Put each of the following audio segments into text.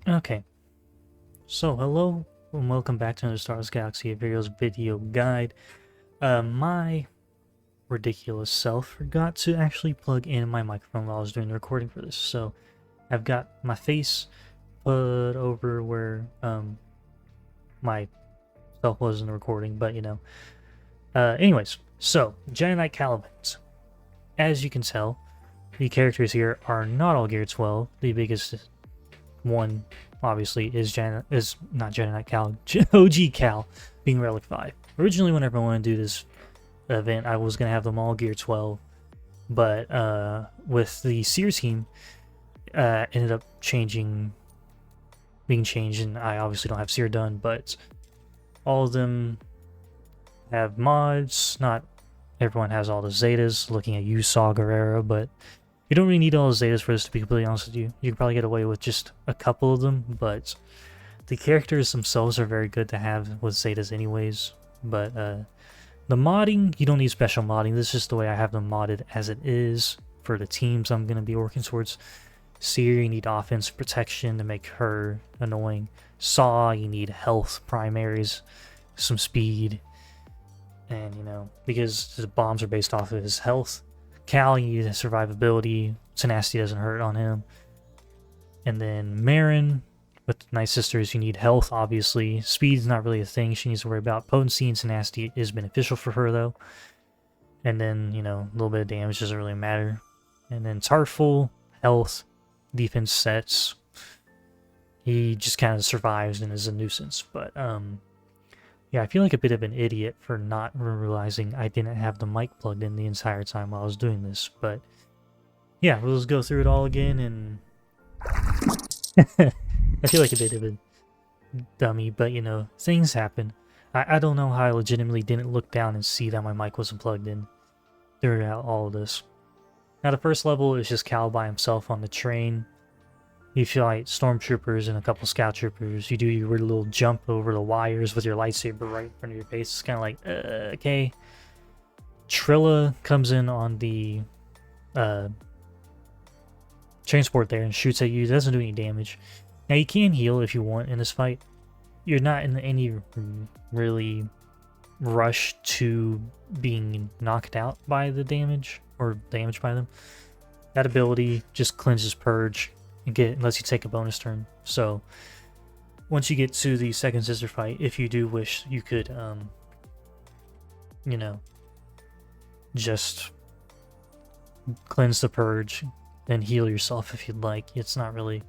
Okay, so hello and welcome back to another Star Wars Galaxy of Heroes video guide. My ridiculous self forgot to actually plug in my microphone while I was doing the recording for this, so I've got my face put over where my self was in the recording, but you know. Anyways, so Jedi Knight Cal. As you can tell, the characters here are not all Gear 12. The biggest one, obviously, is not Jedi Knight Cal, OG Cal, being Relic 5. Originally, whenever I wanted to do this event, I was going to have them all Gear 12, but with the Seer team, ended up being changed, and I obviously don't have Seer done, but all of them have mods. Not everyone has all the Zetas, looking at you, Saw Gerrera, but you don't really need all the Zetas for this, to be completely honest with you. You can probably get away with just a couple of them, but the characters themselves are very good to have with Zetas anyways. But the modding, you don't need special modding. This is just the way I have them modded as it is for the teams I'm going to be working towards. Seer, you need offense protection to make her annoying. Saw, you need health primaries, some speed, and you know, because the bombs are based off of his health. Cal, you need survivability. Tenacity doesn't hurt on him. And then Marin, with the Night Sisters, you need health, obviously. Speed's not really a thing she needs to worry about. Potency and tenacity is beneficial for her, though. And then, you know, a little bit of damage doesn't really matter. And then Tarful, health, defense sets. He just kind of survives and is a nuisance. But, yeah, I feel like a bit of an idiot for not realizing I didn't have the mic plugged in the entire time while I was doing this. But, yeah, we'll just go through it all again and... I feel like a bit of a dummy, but you know, things happen. I don't know how I legitimately didn't look down and see that my mic wasn't plugged in during all of this. Now the first level is just Cal by himself on the train. You fight stormtroopers and a couple scout troopers. You do your weird little jump over the wires with your lightsaber right in front of your face. It's kind of like, okay. Trilla comes in on the transport there and shoots at you. It doesn't do any damage. Now you can heal if you want in this fight. You're not in any really rush to being knocked out by the damage or damaged by them. That ability just cleanses purge and lets you take a bonus turn. So once you get to the second sister fight, if you do wish, you could you know, just cleanse the purge and heal yourself if you'd like. It's not really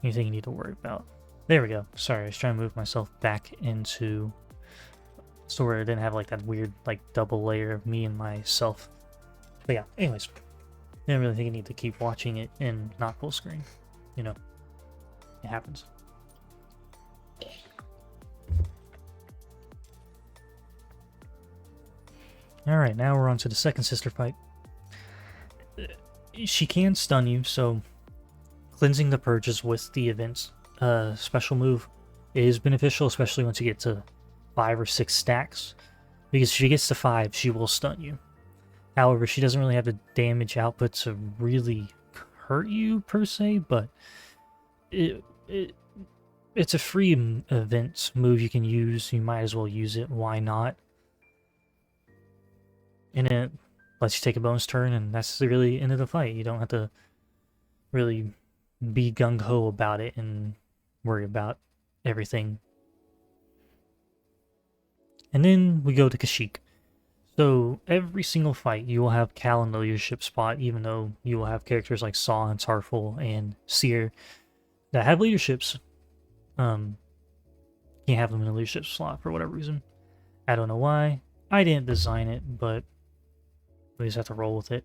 anything you need to worry about. There we go. Sorry, I was trying to move myself back into so where I didn't have like that weird like double layer of me and myself. But yeah, anyways, I didn't really think you need to keep watching it in not full screen. You know, it happens. Alright, now we're on to the second sister fight. She can stun you, so cleansing the purges with the event's special move is beneficial, especially once you get to 5 or 6 stacks. Because if she gets to 5, she will stun you. However, she doesn't really have the damage output to really hurt you, per se, but it's a free event move you can use. You might as well use it. Why not? And it lets you take a bonus turn, and that's really the end of the fight. You don't have to really be gung-ho about it and worry about everything. And then we go to Kashyyyk. So every single fight you will have Cal in the leadership spot, even though you will have characters like Saw and Tarful and Seer that have leaderships. Can't have them in a leadership slot for whatever reason. I don't know why. I didn't design it, but we just have to roll with it.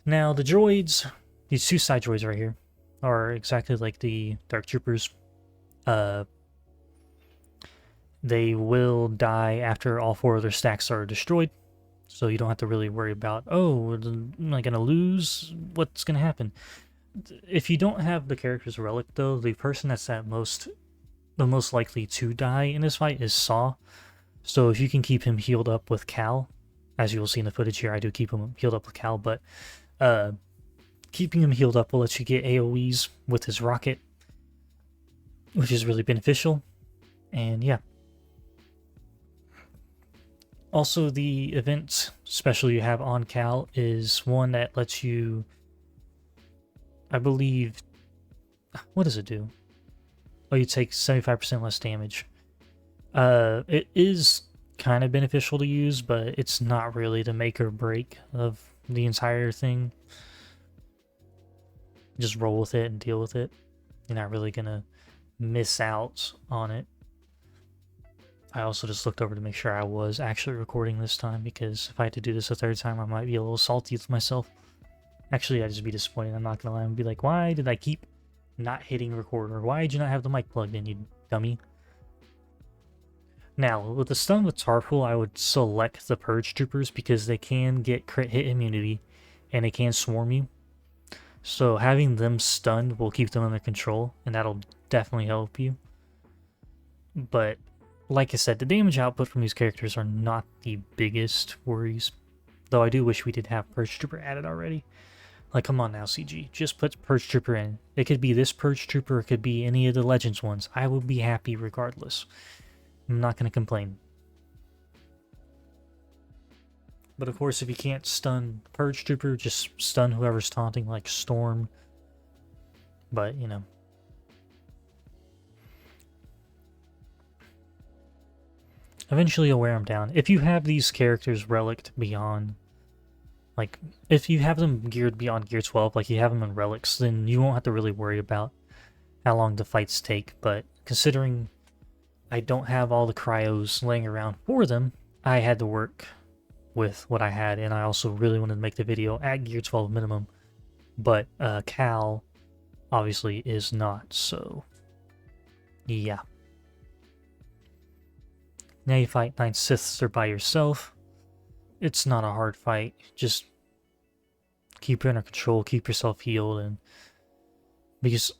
Now the droids, these 2 side droids right here, are exactly like the Dark Troopers. They will die after all 4 of their stacks are destroyed. So you don't have to really worry about, oh, am I going to lose? What's going to happen? If you don't have the character's relic, though, the person that's the most likely to die in this fight is Saw. So if you can keep him healed up with Cal, as you will see in the footage here, I do keep him healed up with Cal, but keeping him healed up will let you get AoEs with his rocket, which is really beneficial. And yeah. Also, the event special you have on Cal is one that lets you, I believe, what does it do? Oh, you take 75% less damage. It is kind of beneficial to use, but it's not really the make or break of the entire thing. Just roll with it and deal with it. You're not really gonna miss out on it. I also just looked over to make sure I was actually recording this time, because if I had to do this a third time, I might be a little salty with myself. Actually, I'd just be disappointed. I'm not gonna lie. I'd be like, why did I keep not hitting record? Or why did you not have the mic plugged in, you dummy? Now, with the stun with Tarpool, I would select the Purge Troopers because they can get crit hit immunity and they can swarm you. So having them stunned will keep them under control, and that'll definitely help you. But like I said, the damage output from these characters are not the biggest worries. Though I do wish we did have Purge Trooper added already. Like, come on now, CG. Just put Purge Trooper in. It could be this Purge Trooper, it could be any of the Legends ones. I would be happy regardless. I'm not going to complain. But of course, if you can't stun Purge Trooper, just stun whoever's taunting, like Storm. But, you know. Eventually you'll wear them down. If you have these characters relicked beyond, like, if you have them geared beyond Gear 12, like you have them in relics, then you won't have to really worry about how long the fights take. But considering I don't have all the cryos laying around for them, I had to work with what I had, and I also really wanted to make the video at Gear 12 minimum. But Cal obviously is not, so yeah. Now you fight 9 Siths or by yourself. It's not a hard fight. Just keep it under control, keep yourself healed, and because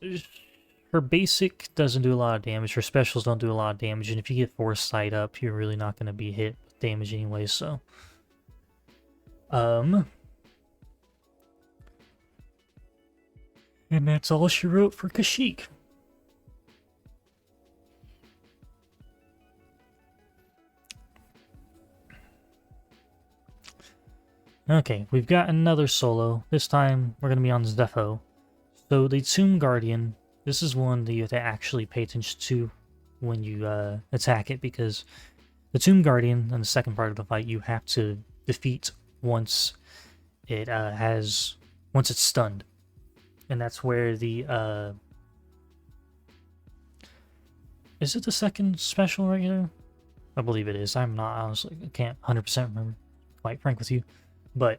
her basic doesn't do a lot of damage, her specials don't do a lot of damage, and if you get Foresight up, you're really not going to be hit with damage anyway, so. And that's all she wrote for Kashyyyk. Okay, we've got another solo. This time, we're going to be on Zeffo. So, the Tomb Guardian, this is one that you have to actually pay attention to when you attack it, because the Tomb Guardian, in the second part of the fight, you have to defeat once it's stunned. And that's where the, is it the second special right here? I believe it is. I'm not, honestly, I can't 100% remember, quite frank with you. But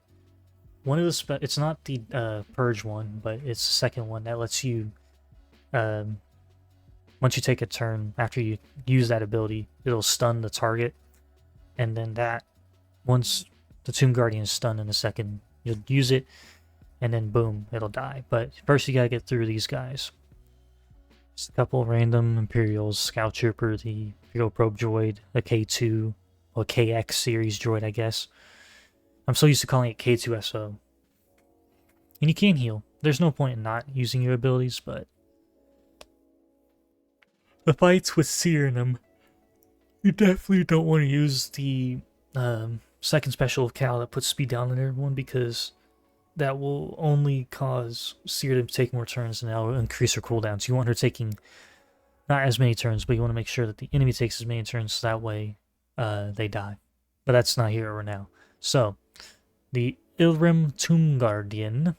one of the it's not the Purge one, but it's the second one that lets you, once you take a turn after you use that ability, it'll stun the target, and then that, once the Tomb Guardian is stunned in a second, you'll use it, and then boom, it'll die. But first you gotta get through these guys. Just a couple random Imperials, Scout Trooper, the Imperial Probe Droid, a K2, or KX series droid, I guess. I'm so used to calling it K2SO. And you can heal. There's no point in not using your abilities, but the fights with Seer in them, you definitely don't want to use the second special of Cal that puts speed down on everyone, because that will only cause Seer to take more turns and that will increase her cooldown. So you want her taking not as many turns, but you want to make sure that the enemy takes as many turns, so that way they die. But that's not here or now. So, the Ilrim Tomb Guardian.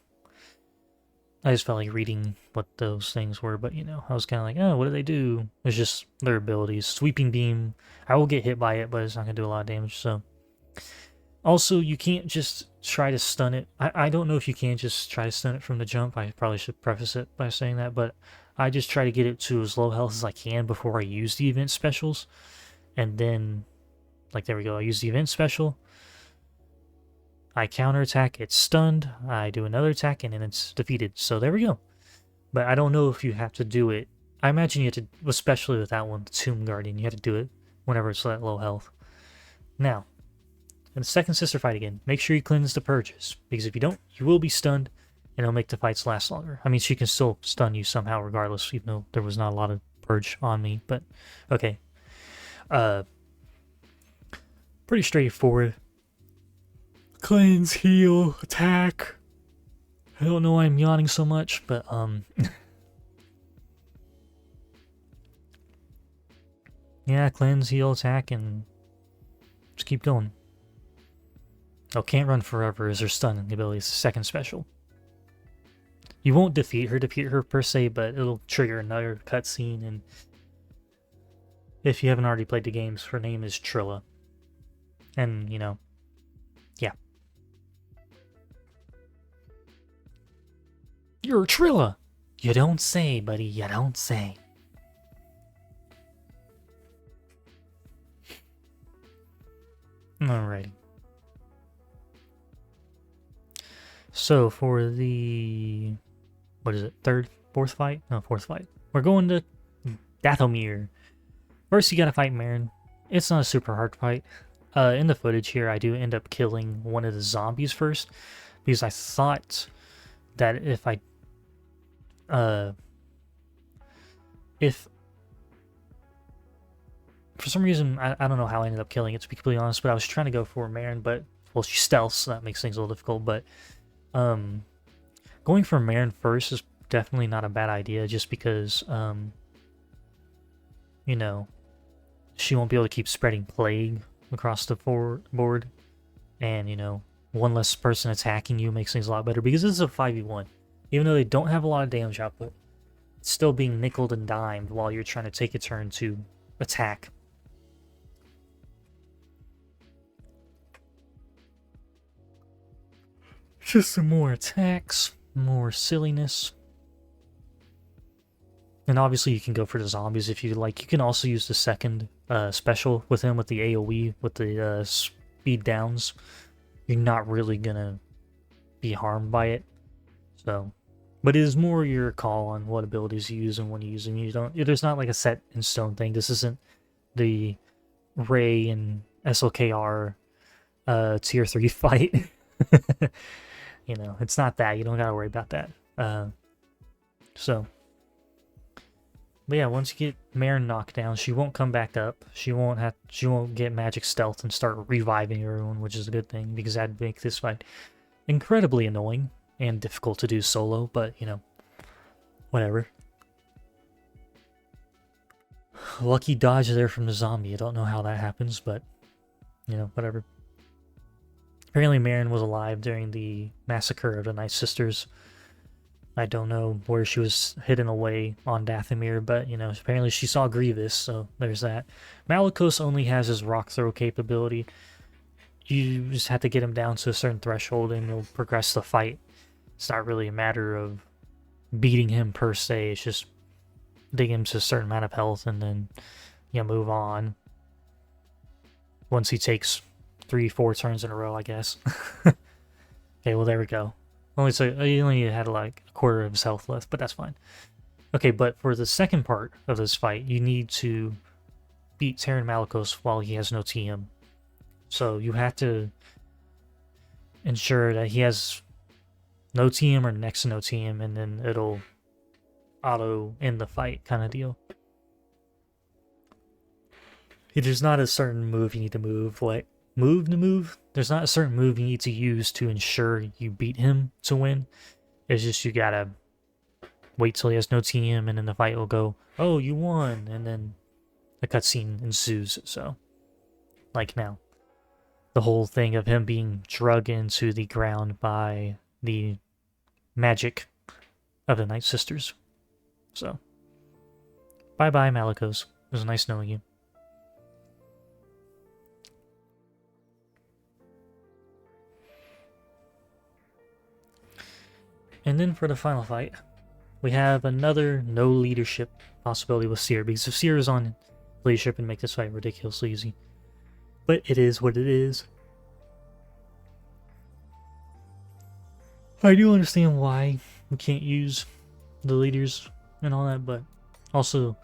I just felt like reading what those things were, but you know, I was kind of like, oh, what do they do? It's just their abilities. Sweeping Beam, I will get hit by it, but it's not going to do a lot of damage, so. Also, you can't just try to stun it. I don't know if you can just try to stun it from the jump. I probably should preface it by saying that, but I just try to get it to as low health as I can before I use the event specials. And then, like, there we go, I use the event special. I counterattack, it's stunned, I do another attack, and then it's defeated. So there we go. But I don't know if you have to do it. I imagine you have to, especially with that one, the Tomb Guardian, you have to do it whenever it's at low health. Now, in the second sister fight again, make sure you cleanse the purges, because if you don't, you will be stunned, and it'll make the fights last longer. I mean, she can still stun you somehow regardless, even though there was not a lot of purge on me, but okay. Pretty straightforward. Cleanse, heal, attack. I don't know why I'm yawning so much, but yeah, cleanse, heal, attack, and just keep going. Oh, can't run forever is her stun ability. It's the second special. You won't defeat her per se, but it'll trigger another cutscene, and if you haven't already played the games, her name is Trilla. And, you know, yeah. You're Trilla! You don't say, buddy, you don't say. Alrighty. So for the, what is it, fourth fight? No, fourth fight. We're going to Dathomir. First you gotta fight Merrin. It's not a super hard fight. In the footage here, I do end up killing one of the zombies first, because I thought that if for some reason, I don't know how I ended up killing it, to be completely honest, but I was trying to go for Merrin, but, well, she stealths, so that makes things a little difficult, but going for Merrin first is definitely not a bad idea, just because, you know, she won't be able to keep spreading plague across the board, and, you know, one less person attacking you makes things a lot better, because this is a 5v1. Even though they don't have a lot of damage output, it's still being nickeled and dimed while you're trying to take a turn to attack. Just some more attacks, more silliness. And obviously you can go for the zombies if you like. You can also use the second special with him with the AoE, with the speed downs. You're not really gonna be harmed by it. So, but it is more your call on what abilities you use and when you use them. You don't. There's not like a set in stone thing. This isn't the Ray and SLKR tier 3 fight. You know, it's not that. You don't gotta worry about that. So, but yeah, once you get Merrin knocked down, she won't come back up. She won't get magic stealth and start reviving everyone, which is a good thing, because that'd make this fight incredibly annoying and difficult to do solo, but, you know, whatever. Lucky dodge there from the zombie. I don't know how that happens, but, you know, whatever. Apparently Merrin was alive during the massacre of the Night Sisters. I don't know where she was hidden away on Dathomir, but, you know, apparently she saw Grievous, so there's that. Malicos only has his rock throw capability. You just have to get him down to a certain threshold and you'll progress the fight. It's not really a matter of beating him per se, it's just digging him to a certain amount of health and then, you know, move on. Once he takes 3-4 turns in a row, I guess. Okay, well, there we go. He only had like a quarter of his health left, but that's fine. Okay, but for the second part of this fight, you need to beat Terran Malicos while he has no TM. So you have to ensure that he has no TM or next to no TM, and then it'll auto end the fight kind of deal. There's not a certain move you need to move, like move to move. There's not a certain move you need to use to ensure you beat him to win. It's just you gotta wait till he has no TM, and then the fight will go, oh, you won, and then the cutscene ensues. So, like now, the whole thing of him being drugged into the ground by the magic of the Night Sisters. So, bye-bye, Malicos. It was nice knowing you. And then for the final fight, we have another no leadership possibility with Seer, because if Seer is on leadership, it'd make this fight ridiculously easy. But it is what it is. I do understand why we can't use the leaders and all that, but also,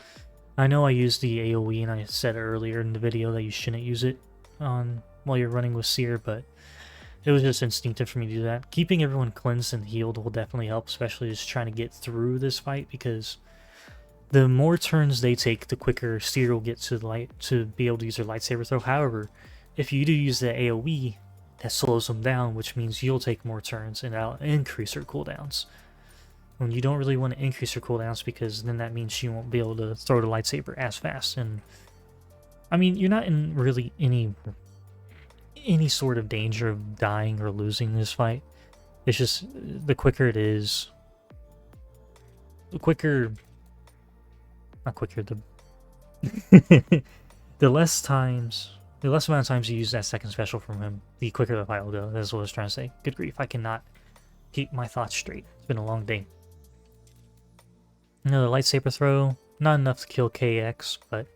I know I used the AoE and I said earlier in the video that you shouldn't use it while you're running with Seer, but It was just instinctive for me to do that. Keeping everyone cleansed and healed will definitely help, especially just trying to get through this fight, because the more turns they take, the quicker Seer will get to be able to use their lightsaber throw. However, if you do use the AoE, that slows them down, which means you'll take more turns and that'll increase her cooldowns. When you don't really want to increase her cooldowns, because then that means she won't be able to throw the lightsaber as fast. And I mean, you're not in really any sort of danger of dying or losing this fight. It's just the quicker it is, the less amount of times you use that second special from him, the quicker the fight will go. That's what I was trying to say. Good grief, I cannot keep my thoughts straight. It's been a long day. Another lightsaber throw, not enough to kill KX, but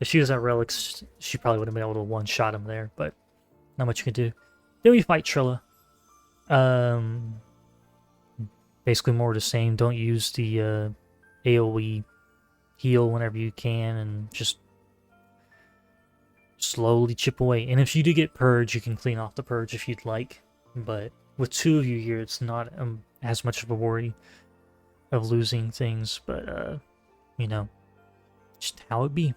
if she was at relics, she probably would have been able to one-shot him there, but not much you can do. Then we fight Trilla. Basically more of the same. Don't use the AoE heal whenever you can, and just slowly chip away. And if you do get purge, you can clean off the purge if you'd like, but with two of you here, it's not as much of a worry of losing things, but you know, just how it be.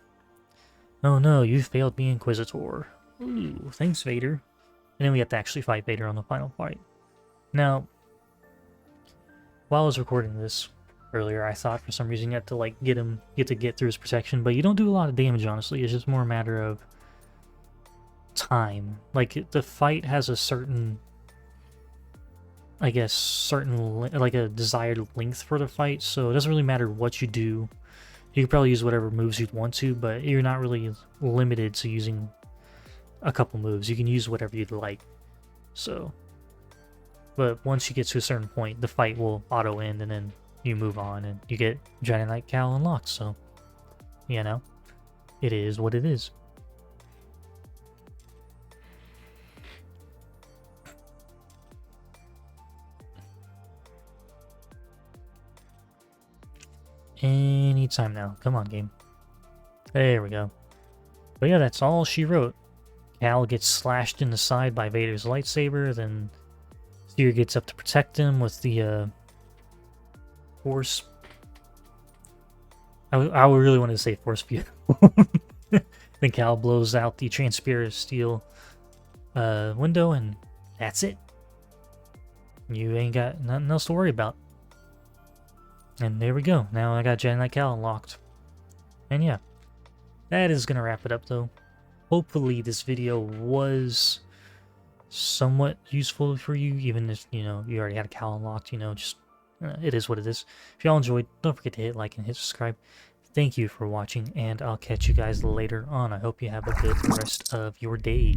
Oh no, you failed me, Inquisitor. Ooh, thanks, Vader. And then we have to actually fight Vader on the final fight. Now, while I was recording this earlier, I thought for some reason you have to like get through his protection, but you don't do a lot of damage, honestly. It's just more a matter of time. Like, the fight has a certain, I guess, like a desired length for the fight, so it doesn't really matter what you do. You can probably use whatever moves you'd want to, but you're not really limited to using a couple moves. You can use whatever you'd like. So, but once you get to a certain point, the fight will auto end, and then you move on, and you get Jedi Knight Cal unlocked. So, you know, it is what it is. Anytime now. Come on, game. There we go. But yeah, that's all she wrote. Cal gets slashed in the side by Vader's lightsaber, then Seer gets up to protect him with the force. I really wanted to say force field. Then Cal blows out the transparent steel window, and that's it. You ain't got nothing else to worry about. And there we go. Now I got Jedi Knight Cal unlocked. And yeah, that is going to wrap it up, though. Hopefully this video was somewhat useful for you, even if, you know, you already had a Cal unlocked, you know, just, it is what it is. If y'all enjoyed, don't forget to hit like and hit subscribe. Thank you for watching, and I'll catch you guys later on. I hope you have a good rest of your day.